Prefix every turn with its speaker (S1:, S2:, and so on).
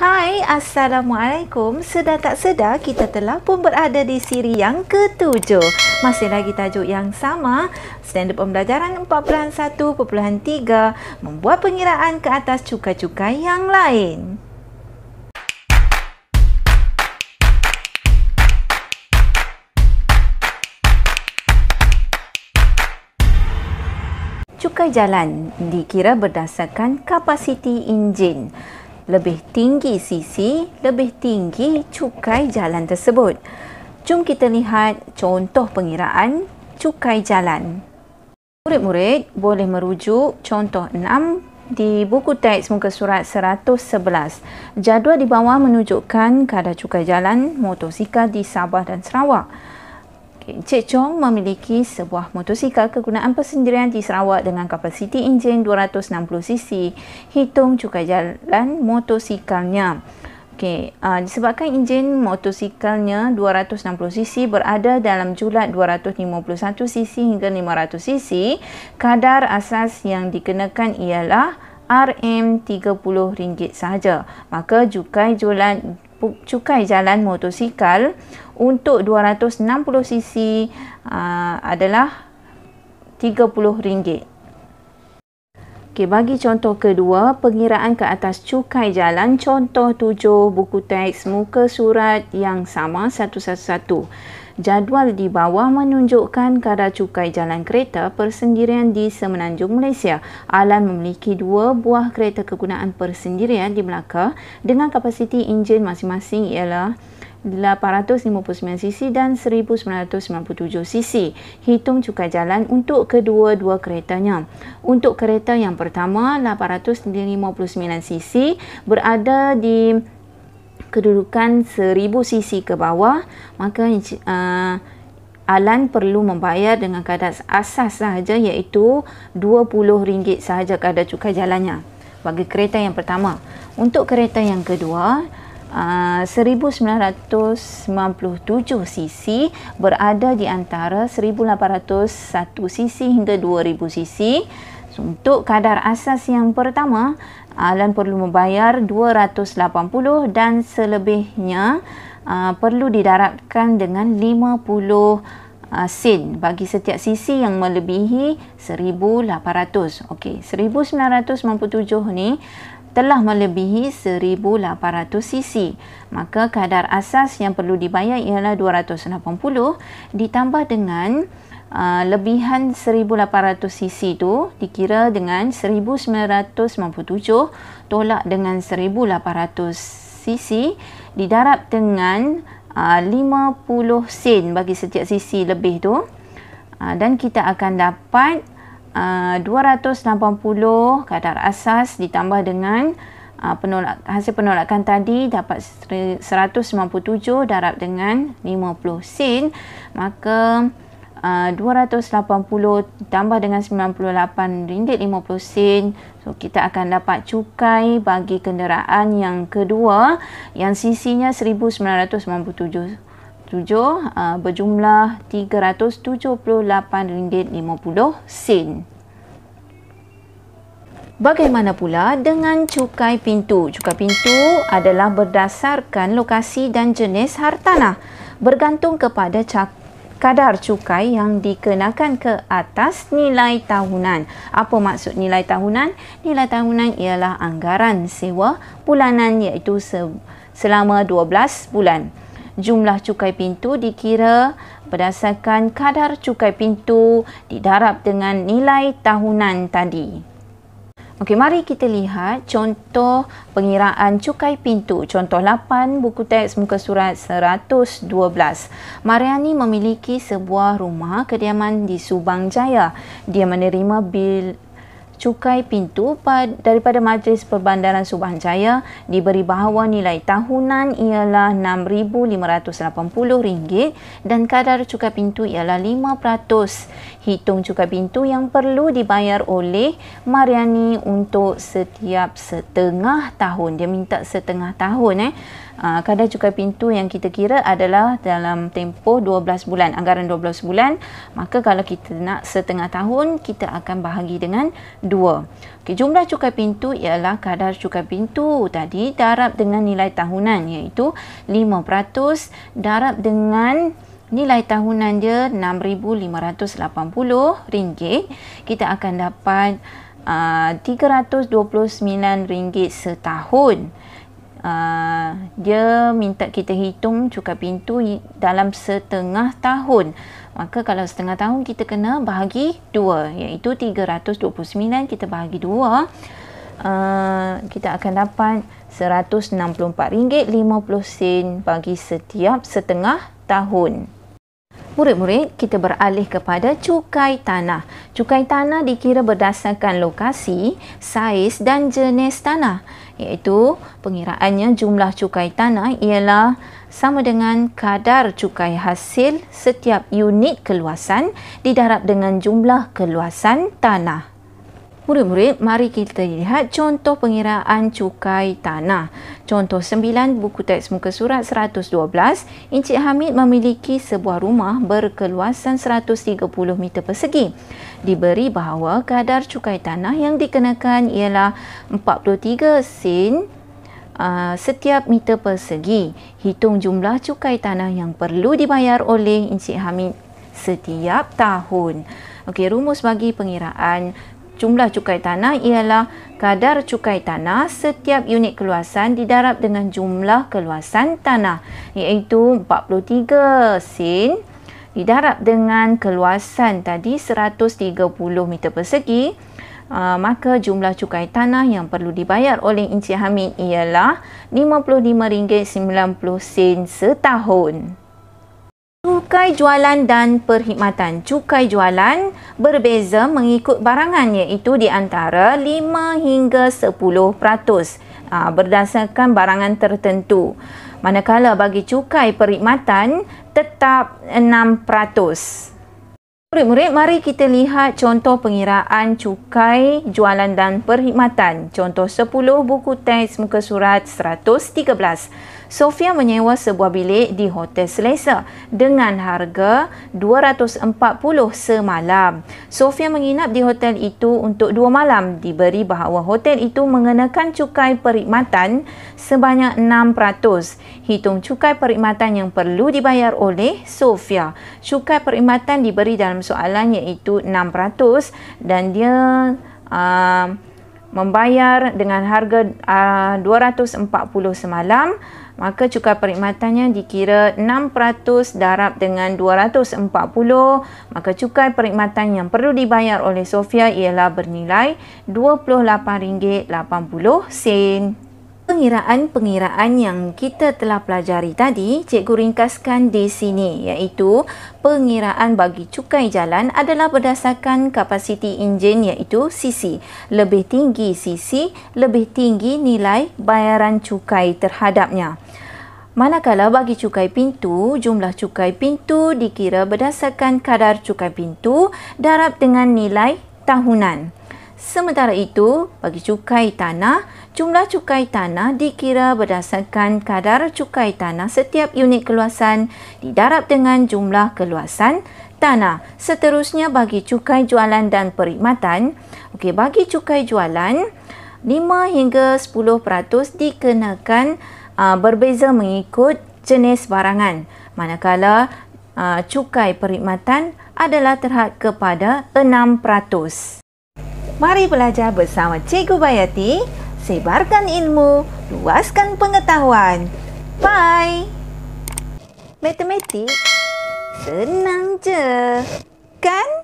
S1: Hai, Assalamualaikum. Sedar tak sedar kita telah pun berada di siri yang ke-7. Masih lagi tajuk yang sama, standard pembelajaran 4.1.3 membuat pengiraan ke atas cukai-cukai yang lain. Cukai jalan dikira berdasarkan kapasiti enjin. Lebih tinggi sisi, lebih tinggi cukai jalan tersebut. Jom kita lihat contoh pengiraan cukai jalan. Murid-murid boleh merujuk contoh 6 di buku teks muka surat 111. Jadual di bawah menunjukkan kadar cukai jalan motosikal di Sabah dan Sarawak. Encik Chong memiliki sebuah motosikal kegunaan persendirian di Sarawak dengan kapasiti enjin 260cc. Hitung cukai jalan motosikalnya. Disebabkan enjin motosikalnya 260cc berada dalam julat 251cc hingga 500cc, kadar asas yang dikenakan ialah RM30 sahaja. Maka cukai jalan motosikal untuk 260cc adalah RM30. Bagi contoh kedua, pengiraan ke atas cukai jalan, contoh 7 buku teks muka surat yang sama 111. Jadual di bawah menunjukkan kadar cukai jalan kereta persendirian di Semenanjung Malaysia. Alan memiliki 2 buah kereta kegunaan persendirian di Melaka dengan kapasiti enjin masing-masing ialah 859cc dan 1997cc. Hitung cukai jalan untuk kedua-dua keretanya. Untuk kereta yang pertama 859cc berada di kedudukan 1000cc ke bawah, maka Alan perlu membayar dengan kadar asas sahaja iaitu RM20 sahaja kadar cukai jalannya bagi kereta yang pertama. Untuk kereta yang kedua 1997cc berada di antara 1801cc hingga 2000cc. Untuk kadar asas yang pertama, Alan perlu membayar RM280 dan selebihnya perlu didarabkan dengan 50 sen bagi setiap sisi yang melebihi 1800. 1997 ni telah melebihi 1800cc. Maka kadar asas yang perlu dibayar ialah 280 ditambah dengan lebihan 1800cc itu dikira dengan 1997 tolak dengan 1800cc didarab dengan 50 sen bagi setiap sisi lebih tu, dan kita akan dapat 280 kadar asas ditambah dengan hasil penolakan tadi dapat 197 darab dengan 50 sen, maka 280 ditambah dengan RM98.50. So kita akan dapat cukai bagi kenderaan yang kedua yang sisinya 1997 berjumlah RM378.50. Bagaimana pula dengan cukai pintu? Cukai pintu adalah berdasarkan lokasi dan jenis hartanah, bergantung kepada kadar cukai yang dikenakan ke atas nilai tahunan. Apa maksud nilai tahunan? Nilai tahunan ialah anggaran sewa bulanan iaitu selama 12 bulan. Jumlah cukai pintu dikira berdasarkan kadar cukai pintu didarab dengan nilai tahunan tadi. Mari kita lihat contoh pengiraan cukai pintu. Contoh 8 buku teks muka surat 112. Mariani memiliki sebuah rumah kediaman di Subang Jaya. Dia menerima bil cukai pintu daripada Majlis Perbandaran Subang Jaya, diberi bahawa nilai tahunan ialah RM6,580 dan kadar cukai pintu ialah 5%. Hitung cukai pintu yang perlu dibayar oleh Mariani untuk setiap setengah tahun. Dia minta setengah tahun. Kadar cukai pintu yang kita kira adalah dalam tempoh 12 bulan, anggaran 12 bulan. Maka kalau kita nak setengah tahun, kita akan bahagi dengan 2. Okey, jumlah cukai pintu ialah kadar cukai pintu tadi darab dengan nilai tahunan, iaitu 5% darab dengan nilai tahunan dia RM6,580. Kita akan dapat RM329 setahun. Dia minta kita hitung cukai pintu dalam setengah tahun. Maka kalau setengah tahun kita kena bahagi 2, iaitu 329 kita bahagi 2. Kita akan dapat RM164.50 bagi setiap setengah tahun. Murid-murid, kita beralih kepada cukai tanah. Cukai tanah dikira berdasarkan lokasi, saiz dan jenis tanah. Iaitu pengiraannya jumlah cukai tanah ialah sama dengan kadar cukai hasil setiap unit keluasan didarab dengan jumlah keluasan tanah. Murid-murid, mari kita lihat contoh pengiraan cukai tanah. Contoh 9, buku teks muka surat 112. Encik Hamid memiliki sebuah rumah berkeluasan 130 meter persegi. Diberi bahawa kadar cukai tanah yang dikenakan ialah 43 sen setiap meter persegi. Hitung jumlah cukai tanah yang perlu dibayar oleh Encik Hamid setiap tahun. Okey, rumus bagi pengiraan jumlah cukai tanah ialah kadar cukai tanah setiap unit keluasan didarab dengan jumlah keluasan tanah, iaitu 43 sen didarab dengan keluasan tadi 130 meter persegi. Maka jumlah cukai tanah yang perlu dibayar oleh Encik Hamid ialah RM55.90 setahun. Cukai jualan dan perkhidmatan. Cukai jualan berbeza mengikut barangan, iaitu di antara 5 hingga 10% berdasarkan barangan tertentu. Manakala bagi cukai perkhidmatan tetap 6%. Murid-murid, mari kita lihat contoh pengiraan cukai jualan dan perkhidmatan. Contoh 10, buku teks muka surat 113. Sofia menyewa sebuah bilik di Hotel Selesa dengan harga RM240 semalam. Sofia menginap di hotel itu untuk 2 malam. Diberi bahawa hotel itu mengenakan cukai perkhidmatan sebanyak 6%. Hitung cukai perkhidmatan yang perlu dibayar oleh Sofia. Cukai perkhidmatan diberi dalam soalan iaitu 6% dan dia membayar dengan harga RM240 semalam. Maka cukai perkhidmatannya dikira 6% darab dengan 240. Maka cukai perkhidmatan yang perlu dibayar oleh Sofia ialah bernilai RM28.80. Pengiraan-pengiraan yang kita telah pelajari tadi, cikgu ringkaskan di sini, iaitu pengiraan bagi cukai jalan adalah berdasarkan kapasiti enjin, iaitu CC. Lebih tinggi CC, lebih tinggi nilai bayaran cukai terhadapnya. Manakala bagi cukai pintu, jumlah cukai pintu dikira berdasarkan kadar cukai pintu darab dengan nilai tahunan. Sementara itu, bagi cukai tanah, jumlah cukai tanah dikira berdasarkan kadar cukai tanah setiap unit keluasan didarab dengan jumlah keluasan tanah. Seterusnya bagi cukai jualan dan perkhidmatan. Okey, bagi cukai jualan, 5 hingga 10% dikenakan berbeza mengikut jenis barangan. Manakala cukai perkhidmatan adalah terhad kepada 6%. Mari belajar bersama Cikgu Bayati. Sebarkan ilmu, luaskan pengetahuan. Bye! Matematik senang je, kan?